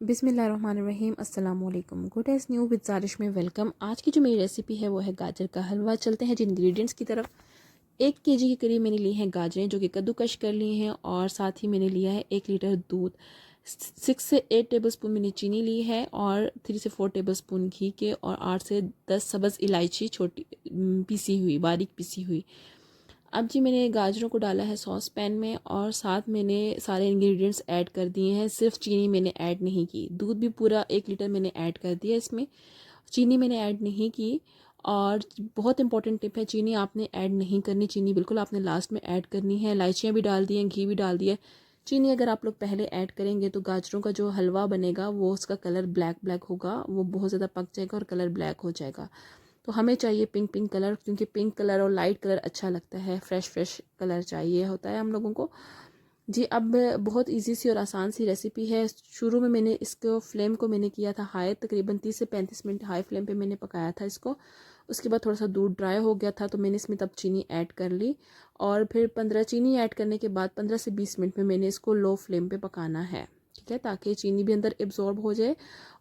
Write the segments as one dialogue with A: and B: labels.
A: बिस्मिल्लाहिर्रहमानिर्रहीम अस्सलाम वालेकुम। गुड एज़ न्यू विद ज़ारिश में वेलकम। आज की जो मेरी रेसिपी है वो है गाजर का हलवा। चलते हैं जी इंग्रेडिएंट्स की तरफ। 1 केजी के करीब मैंने ली हैं गाजरें जो कि कद्दूकश कर ली हैं, और साथ ही मैंने लिया है 1 लीटर दूध। 6 से 8 टेबल स्पून मैंने चीनी ली है, और 3 से 4 टेबल स्पून घी के, और 8 से 10 सब्ज़ इलायची छोटी पीसी हुई, बारीक पीसी हुई। अब जी मैंने गाजरों को डाला है सॉस पैन में, और साथ मैंने सारे इंग्रेडिएंट्स ऐड कर दिए हैं। सिर्फ चीनी मैंने ऐड नहीं की। दूध भी पूरा 1 लीटर मैंने ऐड कर दिया इसमें, चीनी मैंने ऐड नहीं की। और बहुत इंपॉर्टेंट टिप है, चीनी आपने ऐड नहीं करनी, चीनी बिल्कुल आपने लास्ट में ऐड करनी है। इलायचियाँ भी डाल दी हैं, घी भी डाल दिया है। चीनी अगर आप लोग पहले ऐड करेंगे तो गाजरों का जो हलवा बनेगा वो उसका कलर ब्लैक ब्लैक होगा, वो बहुत ज़्यादा पक जाएगा और कलर ब्लैक हो जाएगा। तो हमें चाहिए पिंक पिंक कलर, क्योंकि पिंक कलर और लाइट कलर अच्छा लगता है। फ्रेश फ्रेश कलर चाहिए होता है हम लोगों को जी। अब बहुत इजी सी और आसान सी रेसिपी है। शुरू में मैंने इसको फ्लेम को मैंने किया था हाई, तकरीबन 30 से 35 मिनट हाई फ्लेम पे मैंने पकाया था इसको। उसके बाद थोड़ा सा दूध ड्राई हो गया था तो मैंने इसमें तब चीनी ऐड कर ली, और फिर 15 चीनी ऐड करने के बाद 15 से 20 मिनट में मैंने इसको लो फ्लेम पे पकाना है, ठीक है, ताकि चीनी भी अंदर एब्जॉर्ब हो जाए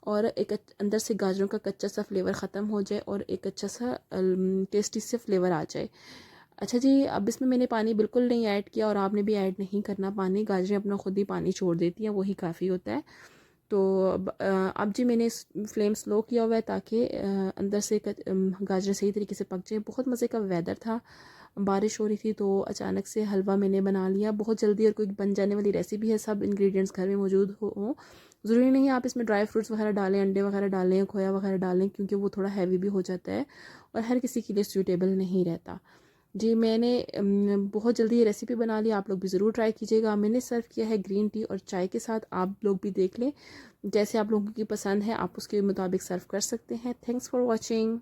A: और एक अंदर से गाजरों का कच्चा सा फ्लेवर ख़त्म हो जाए और एक अच्छा सा टेस्टी से फ्लेवर आ जाए। अच्छा जी, अब इसमें मैंने पानी बिल्कुल नहीं ऐड किया, और आपने भी ऐड नहीं करना पानी। गाजरें अपना खुद ही पानी छोड़ देती हैं, वही काफ़ी होता है। तो अब जी मैंने फ्लेम स्लो किया हुआ है ताकि अंदर से गाजरें सही तरीके से पक जाए। बहुत मज़े का वेदर था, बारिश हो रही थी, तो अचानक से हलवा मैंने बना लिया। बहुत जल्दी और क्विक बन जाने वाली रेसिपी है। सब इंग्रेडिएंट्स घर में मौजूद हो। ज़रूरी नहीं है आप इसमें ड्राई फ्रूट्स वगैरह डालें, अंडे वगैरह डालें, खोया वगैरह डालें, क्योंकि वो थोड़ा हैवी भी हो जाता है और हर किसी के लिए सूटेबल नहीं रहता जी। मैंने बहुत जल्दी ये रेसिपी बना ली, आप लोग भी ज़रूर ट्राई कीजिएगा। मैंने सर्व किया है ग्रीन टी और चाय के साथ, आप लोग भी देख लें। जैसे आप लोगों की पसंद है आप उसके मुताबिक सर्व कर सकते हैं। Thanks for watching.